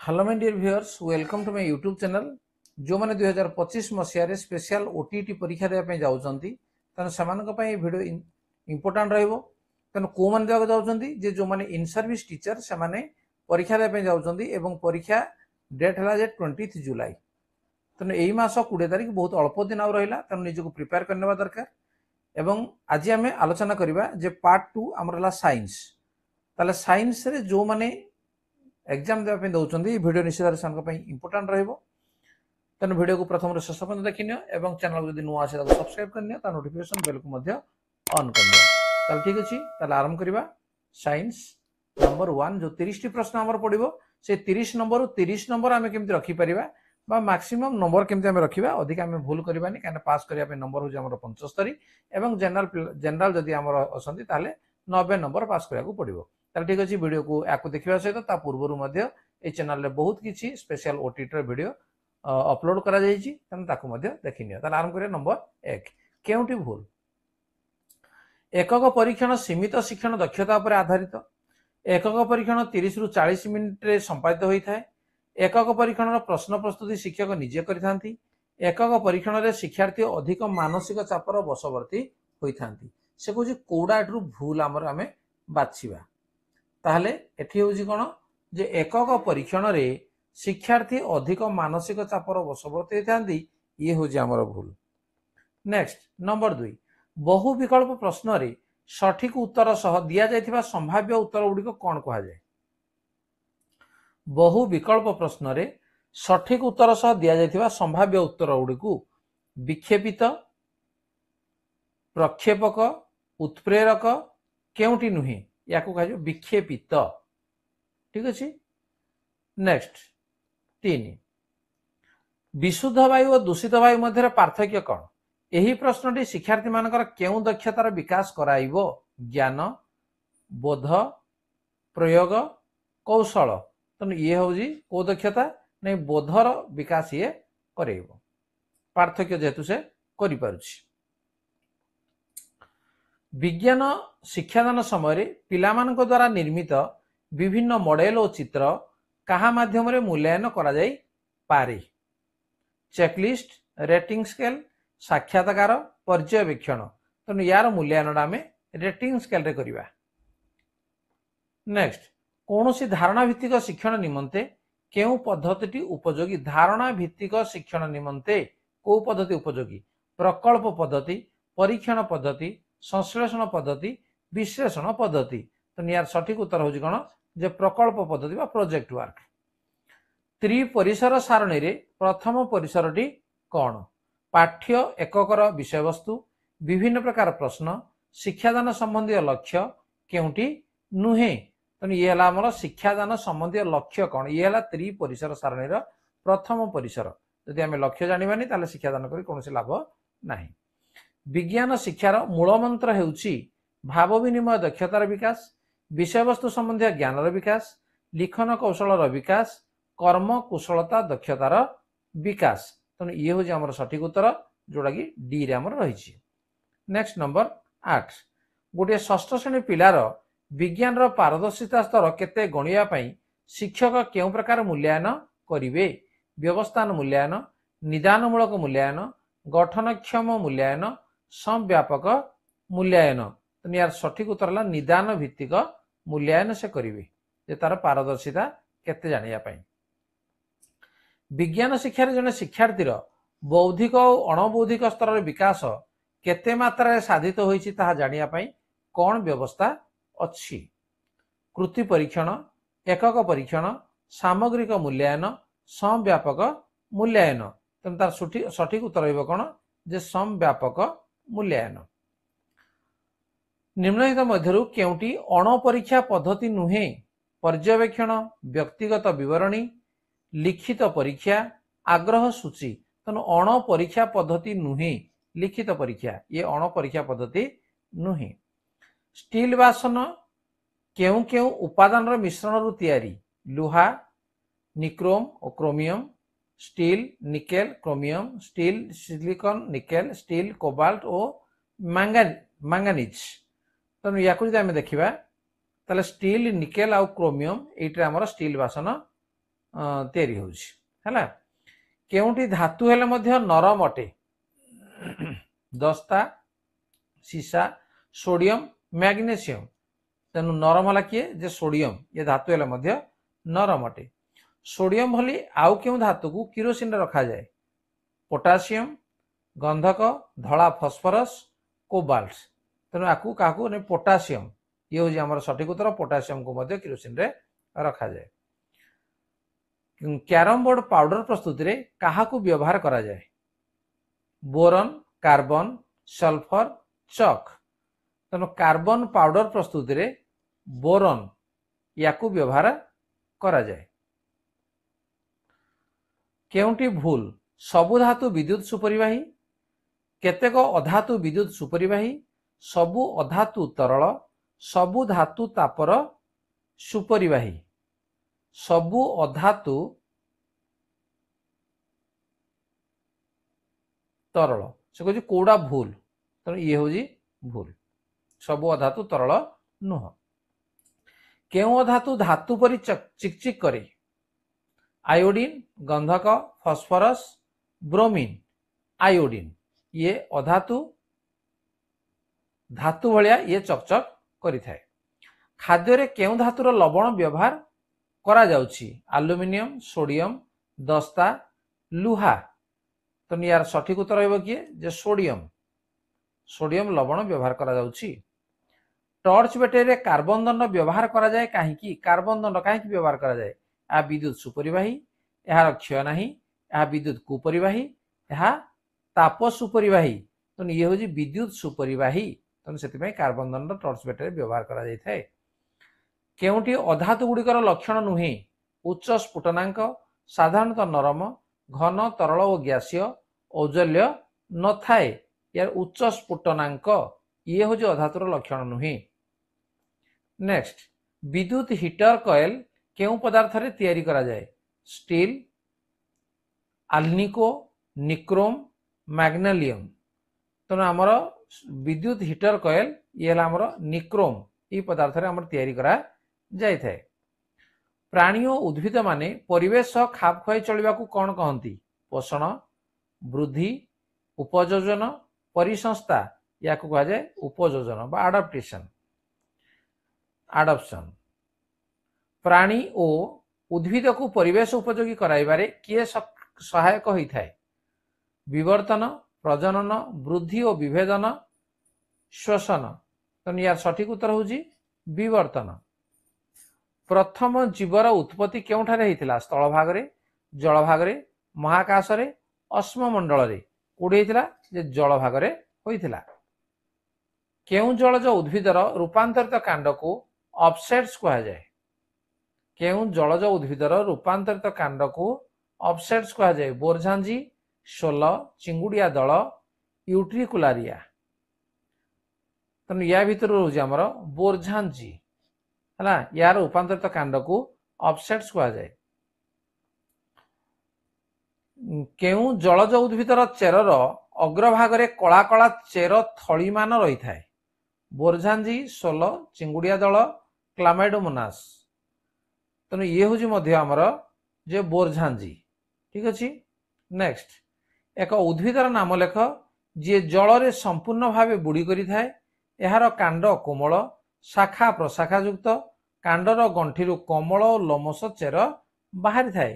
Hello my dear viewers, welcome to my YouTube channel. जो मैंने 2025 मसीह special OTT परीक्षा देवा जाऊँगी तेणु से भिडियो इंपोर्टाट तेणु कौ मैंने देवाक जाऊँगी जे जो मैंने इन सर्विस टीचर से परीक्षा देवाई जाऊँगी परीक्षा डेट है 20 जुलाई। तेणु यही मास 20 तारीख बहुत अल्प दिन आउ रहा तेणु निजक प्रिपेयर करने दरकार। एवं आज आम आलोचना करवा जे पार्ट 2 आमर साइंस। ताले साइंस रे जो मैंने एग्जाम देवाई दौरान भिडियो निश्चित भाव इंपोर्टाट तेणु भिडियो को प्रथम शेष पर्यटन देखी नियो चैनल को नुआ आसे सब्सक्राइब कर नोटिफिकेशन बेल को ऑन कर ठीक अच्छे। आरंभ करवा साइंस नंबर 1 जो 30 टी प्रश्न आमर पड़ो से 30 नंबर 30 नंबर आम केमती रखिपर मैक्सीम नंबर केमती आम रखा अधिक आम भूल करवानी कहीं पास करने नंबर हूँ 75 और जनरल जदि आम अच्छा 90 नंबर पास कराया पड़ो। ठीक अच्छे वीडियो को या देखा सहित पूर्व चैनल रे बहुत किसी स्पेशल ओटीटी वीडियो अपलोड करा देखी नि। आरंभ करिए नंबर 1 केउटी भूल। एकक परीक्षण सीमित शिक्षण दक्षता पर आधारित। एकक परीक्षण 30 रु 40 मिनिट रे संपादित होता है। एकक परीक्षण प्रश्न प्रस्तुति शिक्षक निजे करिथांती। एकक परीक्षण रे शिक्षार्थी अधिक मानसिक चापर बशवर्ती होइथांती। से कहूँ कौड़ा भूल आमर आमे बाछिबा ताहले एठी होउछि कोन जे एकक परीक्षण रे शिक्षार्थी अधिक मानसिक चापर बशवर्ती होइथांती। ये होउछि आमर भूल। नेक्स्ट नंबर 2 बहु विकल्प प्रश्न रे सठिक उत्तर सह दिया जायथिबा संभाव्य उत्तर गुडी को कोन कहा जाय। बहु विकल्प प्रश्न रे सठिक उत्तर सह दिया जायथिबा संभाव्य उत्तर गुडी को विक्षेपित, प्रक्षेपक, उत्प्रेरक केउटी नुहे या को कहा विक्षेपित। ठीक अच्छे। नेक्स्ट 3 विशुद्ध वायु और दूषित वायु मध्य पार्थक्य कौन। यही प्रश्नटी शिक्षार्थी मानकर केउ दक्षतार विकास कराइबो। ज्ञान, बोध, प्रयोग, कौशल। तो ये हूँ कौ दक्षता नहीं बोधर विकास ये कराइबो। पार्थक्य जेहेतु से करि पारुछि। विज्ञान शिक्षादान समय पिलामानक द्वारा निर्मित विभिन्न मॉडल और चित्र कहा माध्यम रे मूल्यांकन करा जाई पारे। चेकलिस्ट, रेटिंग स्केल, साक्षात्कार, पर्यवेक्षण। तो यार मूल्यांकन आम रेटिंग स्केल रे करिवा। नेक्स्ट कौनसी धारणा भित्तिक शिक्षण निमंते केउ पद्धति उपयोगी। धारणा भित्तिक शिक्षण निमंते को पद्धति उपयोगी। प्रकल्प पद्धति, परीक्षण पद्धति, संश्लेषण पद्धति, विश्लेषण पद्धति। तो यार सठिक उत्तर होछि कोन जे प्रकल्प पद्धति बा प्रोजेक्ट वर्क। त्रिपरिसर सारणी रे प्रथम परिसरटी कोन। पाठ्य एककर विषय वस्तु, विभिन्न प्रकार प्रश्न, शिक्षादान संबंधी लक्ष्य केउटी नुहे। तो ये हला हमर शिक्षादान संबंधी लक्ष्य कोन। ये हला त्रिपरिसर सारणी रो प्रथम परिसर। यदि आम लक्ष्य जानिबानी ताले शिक्षादान करी कोनोसी लाभ नाही। विज्ञान शिक्षार मूल मंत्र हेउछि भाव विनिमय दक्षतार विकास, विषय वस्तु संबंधी ज्ञानर विकास, लिखन कौशलर विकास, कर्म कुशलता दक्षतार विकास। तो ये हूँ आमर सठिक उत्तर जोड़ा कि डी रे आमर रही। नेक्स्ट नंबर 8 गोटे षष्ठ श्रेणी पिलार विज्ञान पारदर्शिता स्तर केते गणिया पई शिक्षक केउ प्रकार मूल्यांकन करिवे। व्यवस्थान मूल्यांकन, निदानमूलक मूल्यांकन, गठनक्षम मूल्यांकन, संव्यापक मूल्यांकन। तो यार सठिक उत्तर है निदान भित्तिक मूल्यांकन से करेंगे जे तार पारदर्शिता केते जानिया पई। विज्ञान शिक्षार जने शिक्षार्थीर बौद्धिक और अणबौद्धिक स्तर विकास केते मात्रा साधित होइछि ताहा जानिया पई कोन व्यवस्था अछि। कृति परीक्षण, एकक परीक्षण, सामग्रिक मूल्यांकन, संव्यापक मूल्यांकन। तो तार सठिक उत्तर होइबो कोन जे संव्यापक मूल्यांकन। निम्नलिखित मध्यरु केउटी अणपरीक्षा पद्धति नुहे। पर्यवेक्षण, व्यक्तिगत विवरणी, लिखित परीक्षा, आग्रह सूची। तो अणपरीक्षा पद्धति नुहे लिखित परीक्षा, ये अणपरीक्षा पद्धति नुहे। स्टील बासन केउ केउ उपादान मिश्रण रु तैयारी। लुहा, निक्रोम और chromium, steel, nickel, chromium, steel, silicon, nickel, steel, cobalt और मैंगानीज। तो या देखा ताले स्टील, निकेल आउ क्रोमियम ये स्टील बासन तैयारी होउछि हैला केउंटी धातु हेले मध्य नरम अटे दस्ता सीसा सोडियम मैग्नेशियम तेणु नरम होला किए जे सोडियम ये धातु हेले मध्य नरम अटे सोडियम भली आउ क्यों धातु को किरोसिन रखा जाए पोटासियम गंधक धला फस्फरस कोबाल्ट तेणु आपको क्या पोटासियम ये हूँ आम सठिक उत्तर पोटासियम को मध्य किरोसिन रे रखा जाए कैरम बोर्ड पाउडर प्रस्तुति रे कहा व्यवहार करा जाए बोरन कार्बन सल्फर चक तेणु कार्बन पाउडर प्रस्तुति रे बोरन या व्यवहार करा जाए केउंटी भूल सबु धातु विद्युत सुपरिवाही केतेक अधातु विद्युत सुपरिवाही सबु अधातु तरल सबु धातु तापर सुपरिवाही सबु अधातु तरल से कहूँ कौड़ा भूल तेणु ये हूँ भूल सबु अधातु तरल नुह केउ अधातु धातु परी चिकचिक करे आयोडीन गंधक फस्फरस ब्रोमीन आयोडीन ये अधातु धातु भलिया ये चकचक करि थाए खाद्य रे केउ धातुर लवण व्यवहार करा जाउछि एल्युमिनियम सोडियम दस्ता लुहा तो यार सठिक उत्तर रहइबो कि जे सोडियम सोडियम लवण व्यवहार करा जाउछि टॉर्च बैटरी रे कार्बन दंड व्यवहार करा जाए काहेकि कार्बन दंड काहेकि व्यवहार करा जाए आ विद्युत सुपरिवाही यार क्षय नाही आ विद्युत कुपरिवाही या ताप सुपरिवाही तो ये हूँ विद्युत सुपरिवाही तेणु से कार्बन दंड टॉर्च बैटरी व्यवहार करा जाय थाए केउंटी अधातु गुड़िकर लक्षण नुहे उच्च स्फुटनांक साधारणतः नरम घन तरल और ग्यासीय औज्ज्वल्य न थाए यार उच्च स्फुटनांक ये हूँ अधातुर लक्षण नुहे नेक्स्ट विद्युत हीटर कॉइल केउ पदार्थ रे तैयारी करा जाए स्टील आल्निको निक्रोम मैग्नेलियम तेणु आमर विद्युत हीटर कॉइल ये आमर निक्रोम ये पदार्थ रे आमर तैयारी करा जाय थाए प्राणी और उद्भिद माने परिवेश खाप खुआई चलवा को कौन कहती पोषण वृद्धि उपयोजन परिसंस्था या कह जाए उपयोजन बा आडप्टेशन आडप्शन प्राणी और उद्भिद को परिवेश उपयोगी कराइबारे किए सहायक होता है विवर्तन प्रजनन वृद्धि और विभेदन श्वसन तेणु यार सठिक उत्तर हूँ विवर्तन प्रथम जीवर उत्पत्ति केउठारे होता स्थल भाग रे जल भाग रे महाकाश रे अश्ममंडल रे कोडे होता जल भाग रे होइथिला केउ जलज उद्भिदर रूपांतरित कांड को ऑफसेट्स कहा जाए केउ जलज उद्भिदर रूपांतरित कांड को ऑफसेट्स कहा जाए बोरझांझी शोल चिंगुड़िया दल यूट्रिकुलारिया तेणु या भीतर रोज आमर बोरझांझी है यार रूपांतरित कांड को ऑफसेट्स कहा जाए केउ जलज उद्भिदर चेरर अग्रभाग रे कला कला चेर थली मान रही थाए बोरझांझी शोल चिंगुड़िया दल क्लामाइडोमोनास तेणु ये हूँ आमर जे बोरझांझी ठीक अच्छे नेक्स्ट एक उद्भिदर नाम लेख जी जल रे संपूर्ण भाव बुड़ी करि थाए यार कांड कोमल शाखा प्रशाखा युक्त कांडर गंठीरु कमल और लोमस चेर बाहरी थाए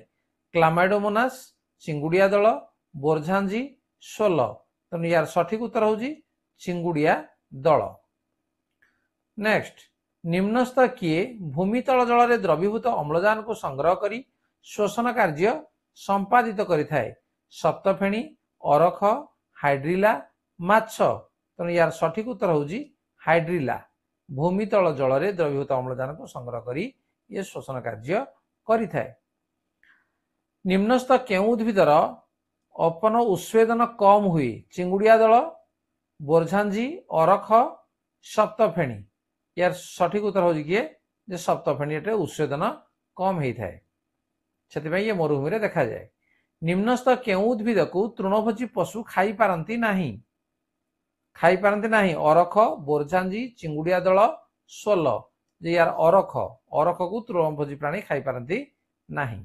क्लामाइडोमोनास चिंगुड़िया दल बोरझांझी शोल तेणु यार सठिक उत्तर हूँ चिंगुड़िया दल नेक्स्ट निम्नस्थ किए भूमितल जल रे द्रवीभूत अम्लजान को संग्रह करी शोषण कार्य संपादित करि थाए सप्तफेणी अरख हाइड्रिला माछ तेणु यार सठिक उत्तर हूँ हाइड्रिला भूमितल जल रे द्रवीभूत अम्लजान को संग्रह करी ये शोषण कार्य करि थाए निम्नस्थ केउ उद्भिदर अपन उस्वेदन कम हुए चिंगुड़िया दल बोरझांझी अरख सप्तफेणी यार सठिक उत्तर हूँ किए सप्तफेणी उस्वेदन कम होता है से ये मरुभूमि रे देखा जाए निम्नस्थ केउ उद्भिद को तृणभोजी पशु खाई पारती नहीं अरख बोरझांझी चिंगुड़िया दल शोल जे यार अरख को तृणभोजी प्राणी खाई पारती नहीं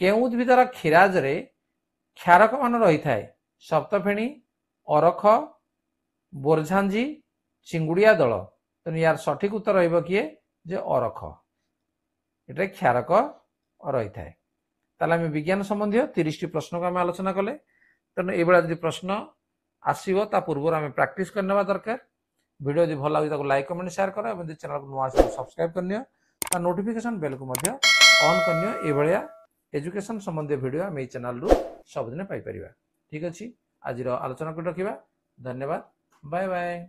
केउ उद्भिदर क्षीराजरे क्षारक मान रही है सप्तफेणी अरख बोरझांझी चिंगुड़िया दल तेणु यार सठिक उत्तर रही किए जे अरख ये क्षारक रही है। ताले आम विज्ञान संबंधी 30 टी प्रश्न को आम आलोचना कले तेणु ये जब प्रश्न आसो ता पूर्व आम प्राक्ट करने दरकार। वीडियो जो भल लगे लाइक कमेंट शेयर कर चैनल को नुआ सब्सक्राइब कर नोटिफिकेशन बेल को ऑन कर ये एजुकेशन संबंधी वीडियो आम ये चैनल रु सबुदिन पाइपर। ठीक अच्छे आज आलोचना को रखा। धन्यवाद। Bye bye.